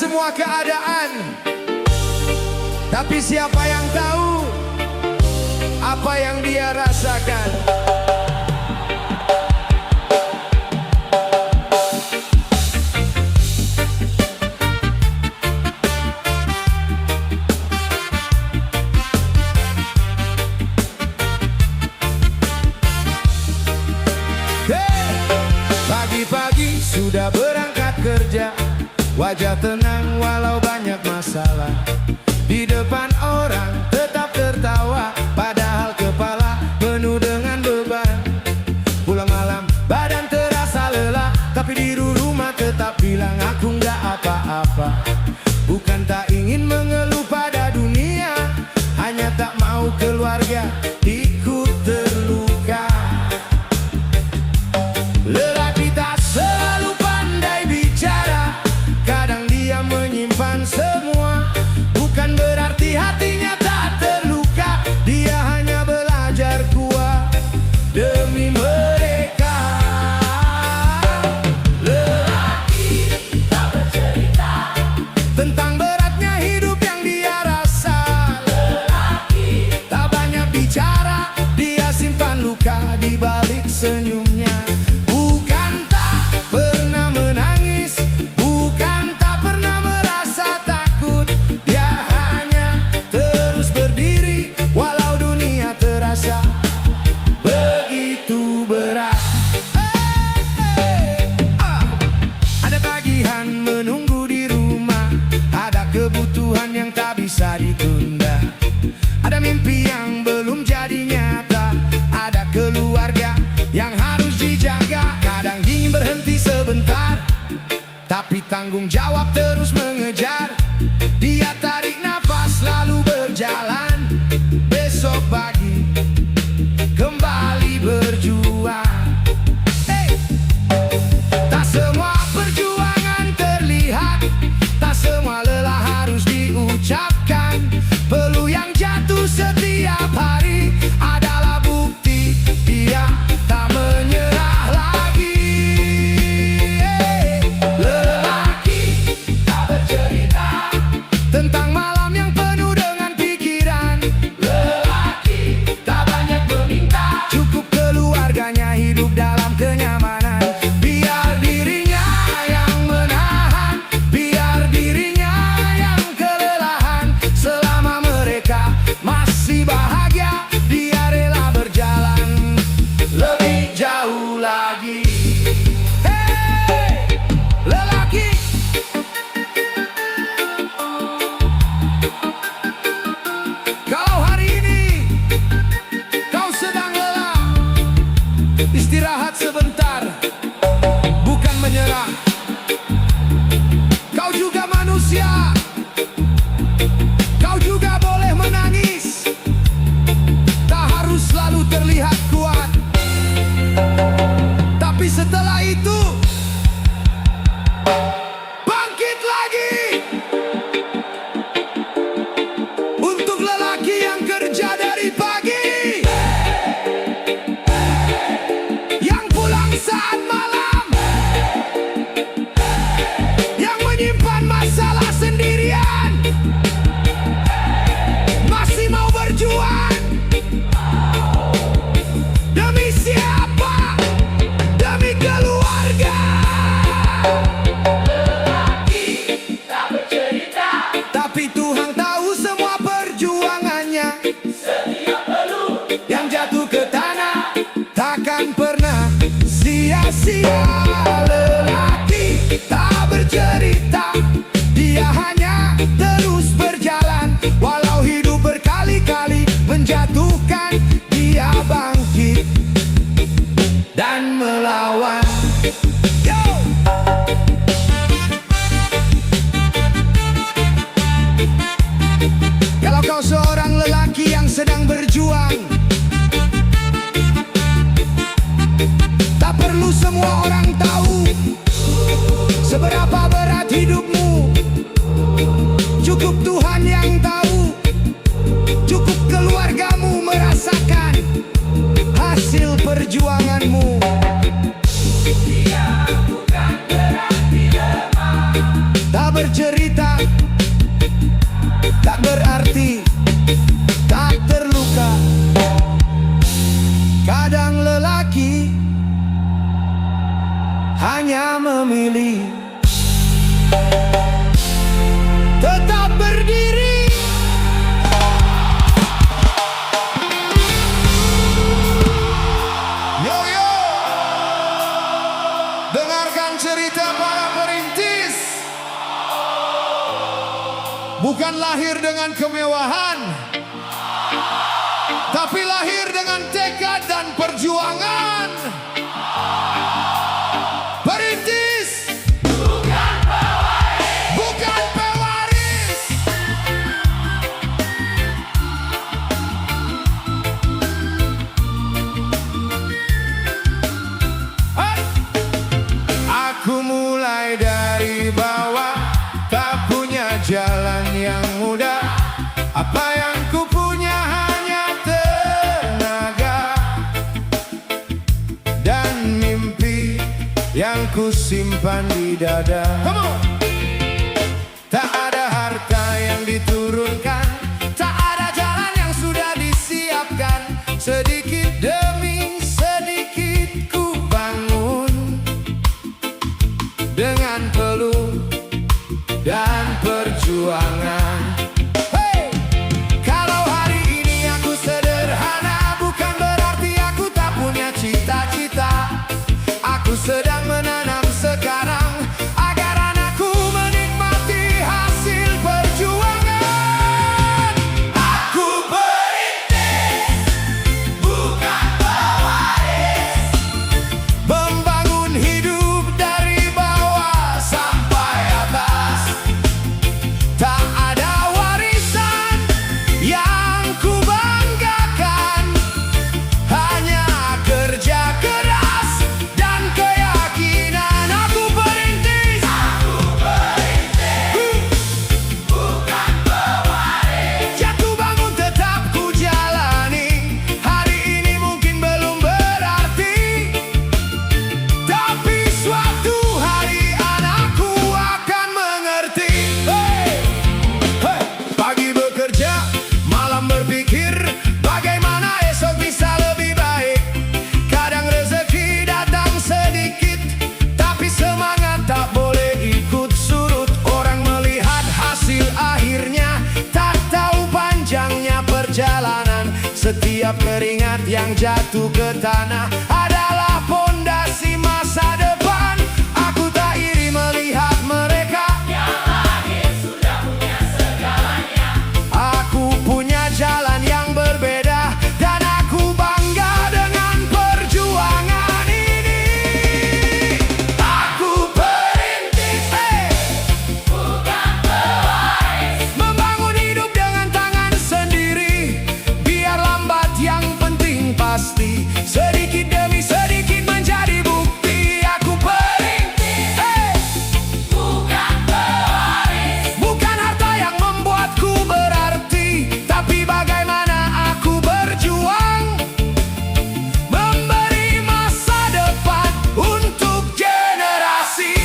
semua keadaan, tapi siapa yang tahu apa yang dia rasakan? Pagi-pagi sudah berangkat kerja, wajah tenang walau banyak masalah. Di depan orang tetap tertawa, padahal kepala penuh dengan beban. Pulang malam badan terasa lelah, tapi di rumah tetap bilang aku nggak apa-apa. Bukan tak ingin mengeluh pada dunia, hanya tak mau keluarga ikut terluka. Lelaki tak selalu pandai bicara, kadang dia menyimpan semua. Bukan berarti hatinya tak terluka, dia hanya belajar kuat demi mereka. Lelaki tak bercerita tentang beratnya hidup yang dia rasa. Lelaki tak banyak bicara, dia simpan luka di balik senyumnya. Kebutuhan yang tak bisa ditunda, ada mimpi yang belum jadi nyata, ada keluarga yang harus dijaga. Kadang ingin berhenti sebentar, tapi tanggung jawab terus mengejar. Dia tarik nafas lalu berjalan, besok pagi kembali berjuang. Tak semua perjuangan terlihat, tak semua lelah harus diucapkan. Peluh yang jatuh setiap hari adalah bukti dia tak menyerah lagi. Lelaki tak bercerita tentang malam yang penuh dengan pikiran. Lelaki tak banyak meminta, cukup keluarganya hidup dalam kenyamanan. Biar dirinya yang menahan, biar dirinya yang kelelahan. Selama mereka masih bahagia, dia rela berjalan lebih jauh lagi. Hey, lelaki, kalau hari ini kau sedang lelah, istirahat sebentar, bukan menyerah. Kau juga manusia, kau juga boleh menangis, tak harus selalu terlihat kuat. Tapi setelah itu bangkit lagi. Untuk lelaki yang kerja dari pagi, yang pulang saat malam, yang menyimpan masalah sendirian, masih mau berjuang. Demi siapa? Demi keluarga. Lelaki tak bercerita, tapi Tuhan tahu semua perjuangannya. Setiap peluh yang jatuh ke tanah takkan pernah sia-sia. Lelaki tak bercerita, dia hanya terus berjalan. Walau hidup berkali-kali menjatuhkan, dia bangkit dan melawan. Yo! Kalau kau seorang lelaki yang sedang berjuang, tak perlu semua orang tahu seberapa berat hidupmu. Cukup Tuhan yang tahu, cukup keluargamu merasakan hasil perjuanganmu. Dia bukan berarti lemah, tak bercerita, tak berarti, tak terluka. Kadang lelaki hanya memilih tetap berdiri. Yo yo, dengarkan cerita para perintis. Bukan lahir dengan kemewahan, tapi lahir dengan tekad dan perjuangan. Perintis bukan pewaris, bukan pewaris. Hai. Aku mulai dari bawah, tak punya jalan yang mudah. Apa yang ku punya hanya tenaga dan mimpi yang ku simpan di dada. Tak ada harta yang diturunkan, tak ada jalan yang sudah disiapkan. Sedikit demi sedikit ku bangun dengan peluh dan perjuangan. Sedang menanam sekarang agar anakku menikmati hasil perjuangan. Aku perintis, bukan pewaris, membangun hidup dari bawah sampai atas. Tak ada warisan yang ku banggakan, hanya kerja keras dan keyakinan. Aku perintis, bukan pewaris. Jatuh bangun tetap ku jalani. Hari ini mungkin belum berarti, tapi suatu hari anakku akan mengerti. Pagi bekerja, malam berpikir bagaimana esok bisa lebih baik. Kadang rezeki datang sedikit, tapi semangat tak boleh ikut surut. Orang melihat hasil akhirnya, tak tahu panjangnya perjalanan. Setiap keringat yang jatuh ke tanah adalah pondasi masa depan. Aku tak iri melihat mereka yang lahir sudah punya segalanya. Aku punya jalan yang berbeda dan aku bangga dengan perjuangan ini. Aku perintis, bukan pewaris, membangun hidup dengan tangan sendiri. Biar lambat yang penting pasti, sedikit demi sedikit menjadi bukti. Aku perintis, bukan pewaris, bukan harta yang membuatku berarti, tapi bagaimana aku berjuang memberi masa depan untuk generasi.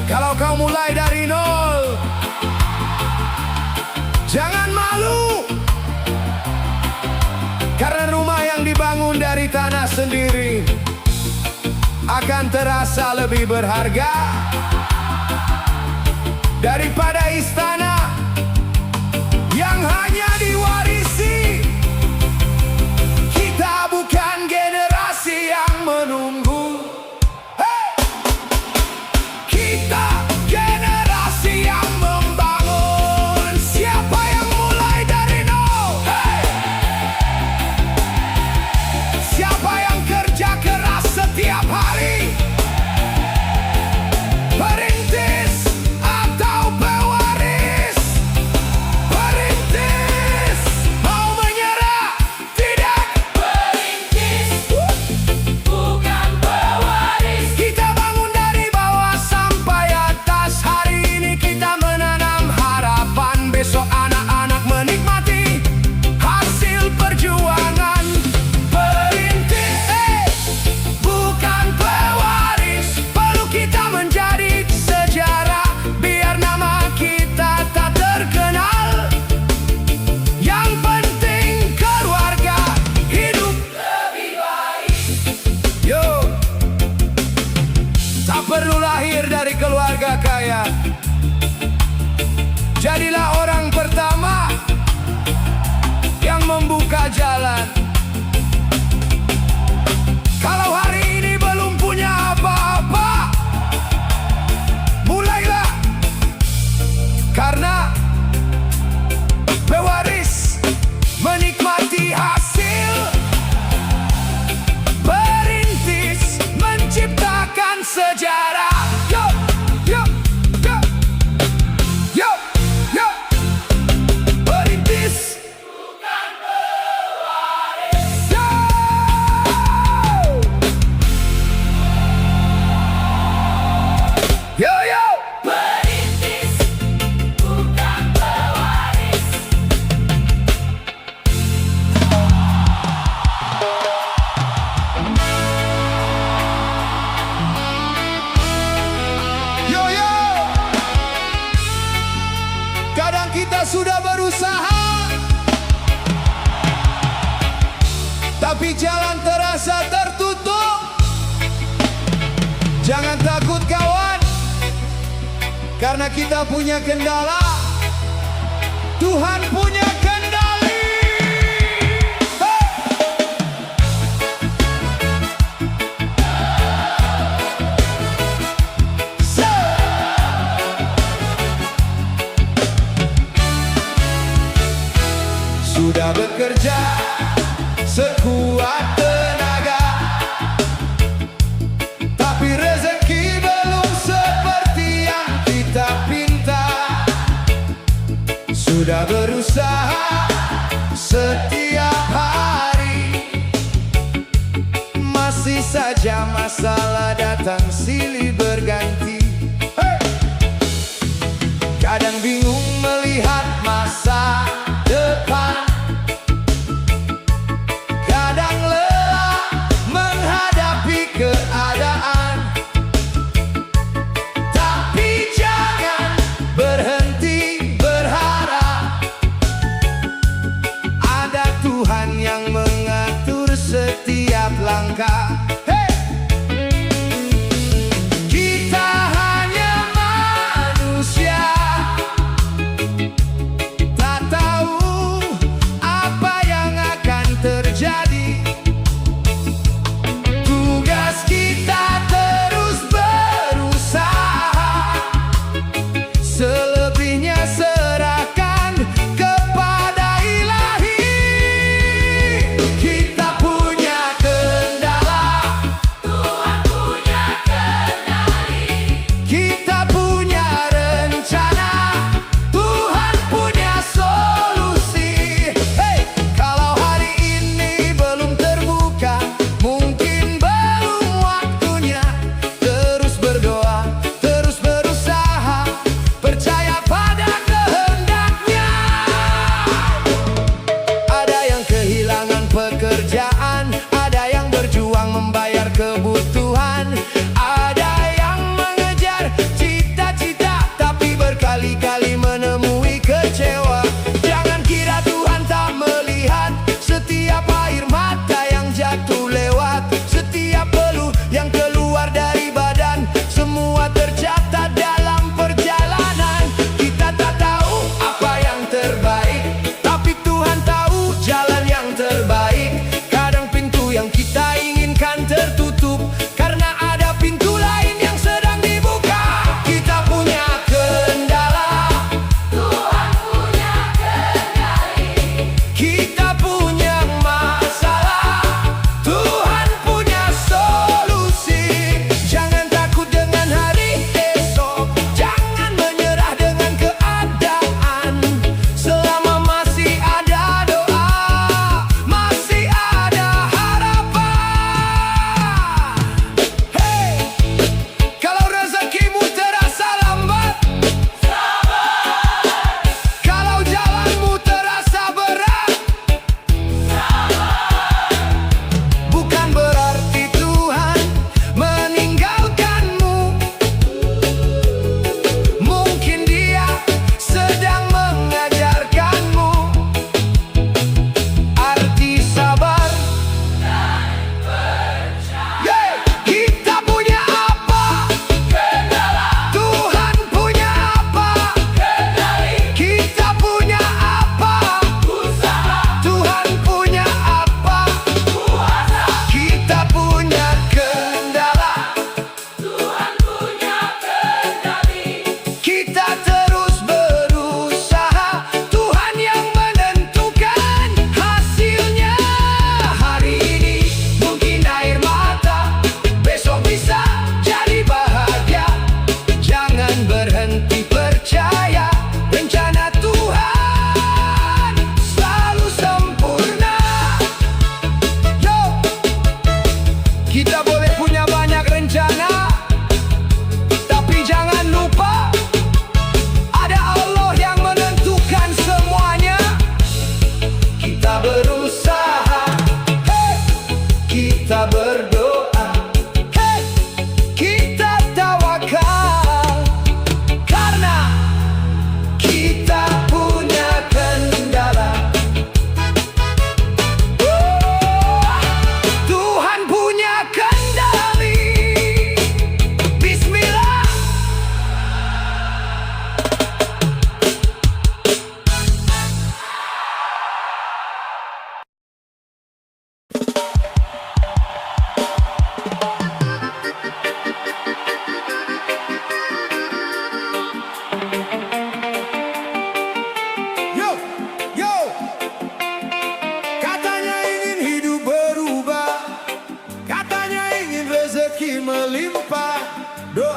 Kalau kau mulai dari nol, jangan malu, karena rumah yang dibangun dari tanah sendiri akan terasa lebih berharga daripada istana yang hanya diwarisi. Kita bukan generasi yang menunggu, kita generasi yang membangun. Siapa yang mulai dari nol? Siapa yang kerja keras setiap hari? Perintis atau pewaris? perlu lahir dari keluarga kaya. Jadilah orang pertama yang membuka jalan. Kalau hari ini belum punya apa-apa, mulailah. Karena pewaris menikmati hasil, perintis menciptakan sejarah. Yo, yo, yo, yo, yo. Perintis bukan pewaris. Yo. Yo, yo. Perintis bukan pewaris. Yo, yo. Kadang kita sudah berusaha, tapi jalan terasa tertutup. Jangan takut kawan, karena kita punya kendala. Tuhan punya kendali. Hey! So. Sudah bekerja sekuat tenaga, tapi rezeki belum seperti yang kita pinta. Sudah berusaha setiap hari, masih saja masalah datang silih berganti. Hey! Kadang bingung melihat masa depan, kadang lelah menghadapi keadaan. Tapi jangan berhenti berharap,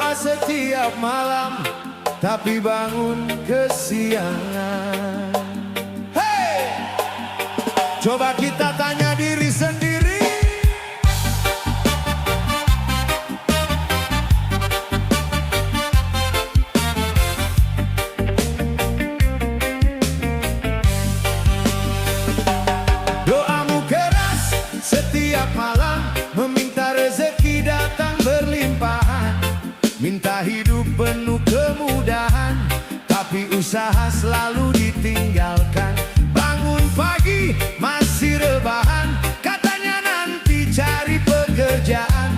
berdoa setiap malam, tapi bangun kesiangan. Hey! Coba kita tanya diri sendiri. Doamu keras setiap malam, meminta rezeki datang berlimpahan, minta hidup penuh kemudahan, tapi usaha selalu ditinggalkan. Bangun pagi masih rebahan, katanya nanti cari pekerjaan.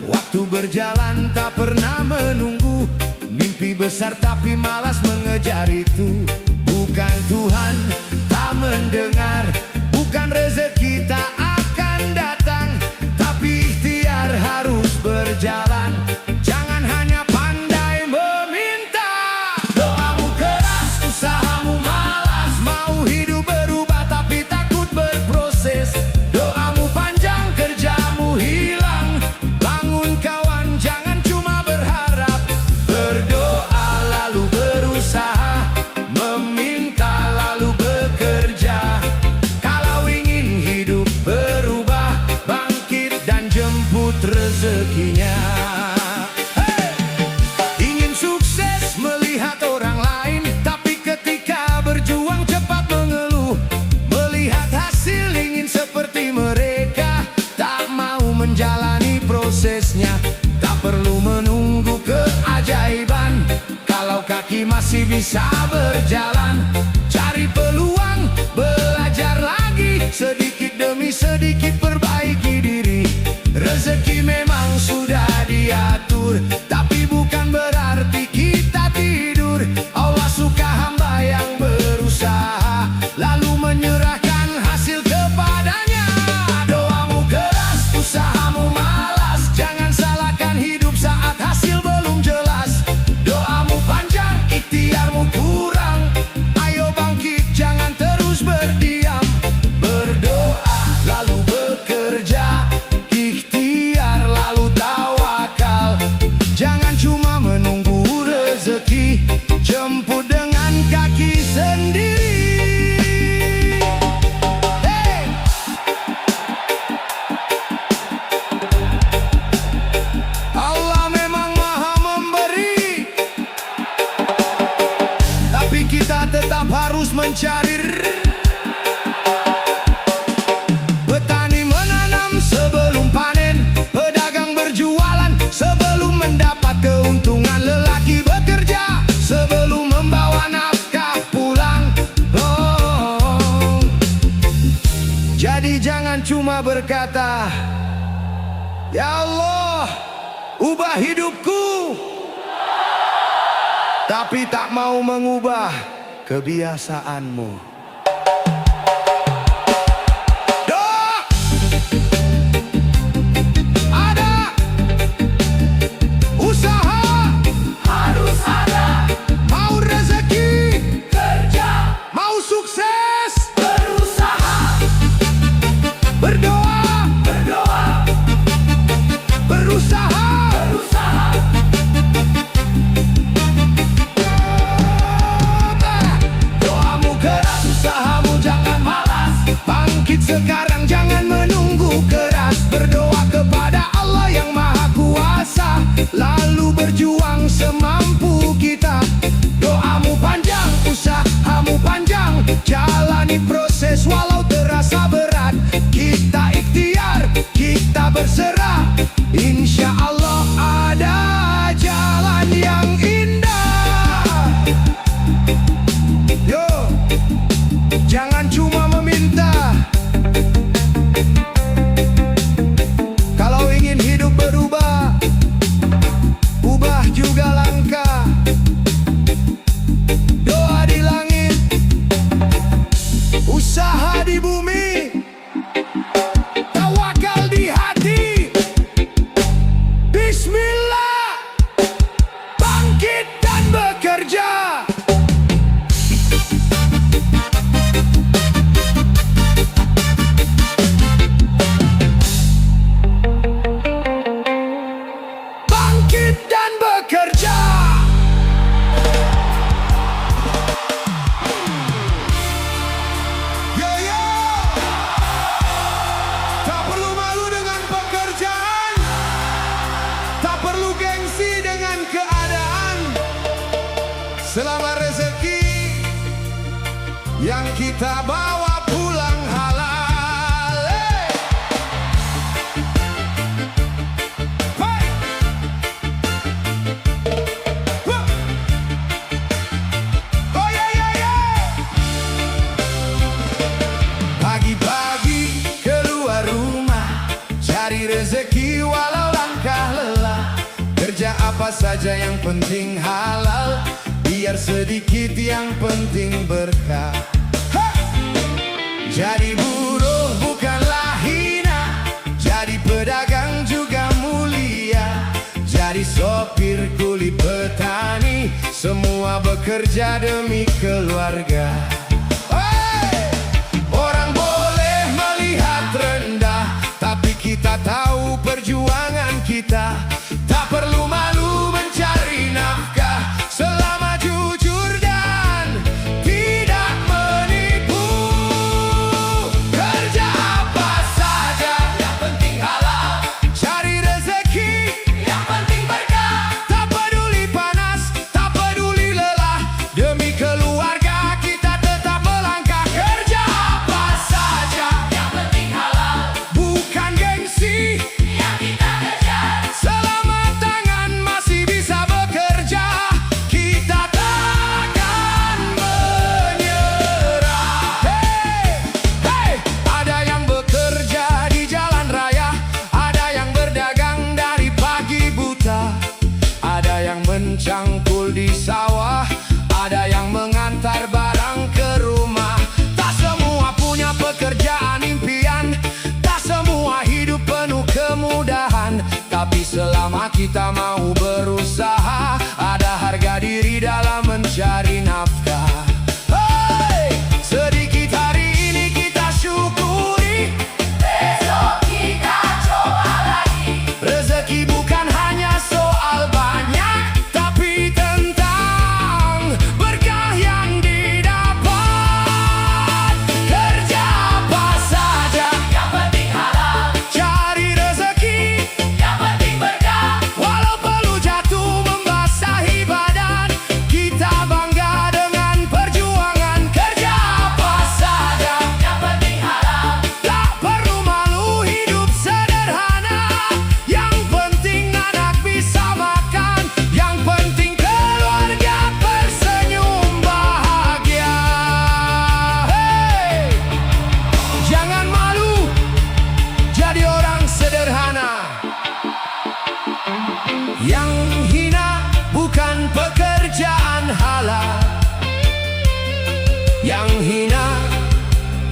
Waktu berjalan tak pernah menunggu, mimpi besar tapi malas mengejar itu. Bukan Tuhan tak mendengar, bukan rezeki tak akan datang, tapi ikhtiar harus berjalan. Jangan hanya pandai meminta. Doamu keras, usahamu malas, mau hidup berubah tapi takut berproses. Doamu panjang, kerjamu hilang. Bangun kawan, jangan cuma berharap. Berdoa lalu berusaha, meminta lalu bekerja. Kalau ingin hidup berubah, bangkit dan jemput rezekinya. Hey! Ingin sukses melihat orang lain, tapi ketika berjuang cepat mengeluh. Melihat hasil ingin seperti mereka, tak mau menjalani prosesnya. Tak perlu menunggu keajaiban, kalau kaki masih bisa berjalan. Cari peluang, belajar lagi, sedikit demi sedikit perbaiki diri. Rezeki memang sudah diatur, tapi bukan berarti kita tidur. Allah suka hamba yang berusaha, lalu menyerahkan hasil kepadanya. Doamu keras, usahamu malas, jangan salahkan hidup saat hasil belum jelas. Doamu panjang, ikhtiarmu kurang, ayo bangkit, jangan terus berdiam. Berdoa lalu bekerja, ikhtiar lalu tawakal. Jangan cuma menunggu rezeki, jemput dengan kaki sendiri. Hey! Allah memang maha memberi, tapi kita tetap harus mencari. Petani menanam sebelum panen, pedagang berjualan sebelum mendapat keuntungan, lelaki bekerja sebelum membawa nafkah pulang. Oh. Jadi jangan cuma berkata, "Ya Allah, ubah hidupku," tapi tak mau mengubah kebiasaanmu. Sekarang jangan menunggu keras, berdoa kepada Allah yang Maha Kuasa, lalu berjuang semampu kita. Doamu panjang, usahamu panjang, jalani proses walau terasa berat. Kita ikhtiar, kita berserah, insya Allah ada jalan yang indah. Yo, jangan cuma meminta. Kalau ingin hidup berubah, ubah juga langkah. Selama rezeki yang kita bawa pulang halal. Hey! Oh ya ya ya. Pagi-pagi keluar rumah, cari rezeki walau langkah lelah. Kerja apa saja yang penting halal, biar sedikit yang penting berkah. Ha! Jadi buruh bukanlah hina, jadi pedagang juga mulia, jadi sopir, kuli, petani, semua bekerja demi keluarga. Hey! Orang boleh melihat rendah, tapi kita tahu perjuangan kita. Tak perlu malu mencari nafkah, selama jujur dan tidak menipu. Kerja apa saja, yang penting halal. Cari rezeki, yang penting berkah. Tak peduli panas, tak peduli lelah, demi keluarga kita tetap melangkah. Kerja apa saja, yang penting halal. Bukan gengsi yang kita kejar, selama tangan masih bisa bekerja, kita takkan menyerah. Hey, hey, ada yang bekerja di jalan raya, ada yang berdagang dari pagi buta, ada yang mencangkul di sawah, ada yang mengantar barang ke rumah. Tak semua punya pekerjaan impian, tak semua hidup penuh kemudahan, tapi selama kita mau berusaha, ada harga diri dalam mencari nafkah. Hey! Sedikit hari ini kita syukuri, Besok kita coba lagi. rezeki bukan hanya soal banyak, tapi tentang berkah yang didapat. Kerja apa saja, Yang penting halal, cari rezeki, yang penting berkah. walau perlu jatuh membasahi badan, kita bangga dengan perjuangan. Kerja apa saja, Yang penting halal, tak perlu malu hidup sederhana. Yang penting anak bisa makan, yang penting keluarga tersenyum bahagia. Hey! Jangan malu jadi orang sederhana. Yang hina bukan pekerjaan halal, yang hina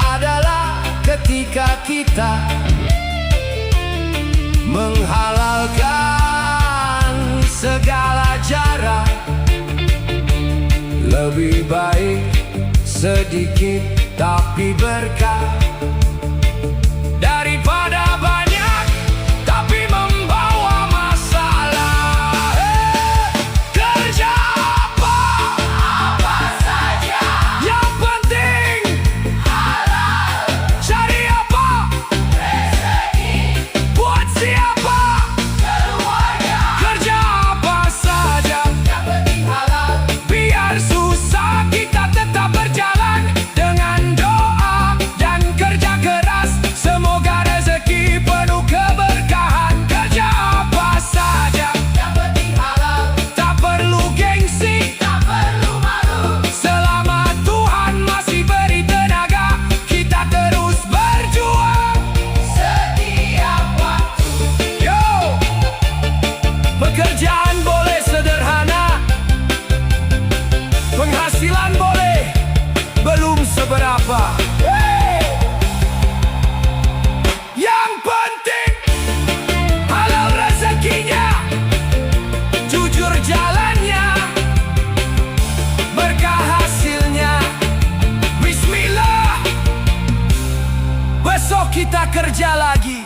adalah ketika kita menghalalkan segala cara. Lebih baik sedikit tapi berkah, daripada banyak tapi membawa masalah. Kerja apa saja yang penting halal. cari apa Rezeki buat siapa. keluarga, Kerja apa saja yang penting halal. biar susah kita tetap berjalan, dengan doa dan kerja keras, semoga rezeki penuh keberkahan. Kerja apa saja, Yang penting halal, tak perlu gengsi, tak perlu malu. selama Tuhan masih beri tenaga, kita terus berjuang. Setiap waktu Yo, pekerjaan boleh sederhana, penghasilan boleh belum seberapa. Hey! Yang penting halal rezekinya, jujur jalannya, berkah hasilnya. Bismillah, besok kita kerja lagi.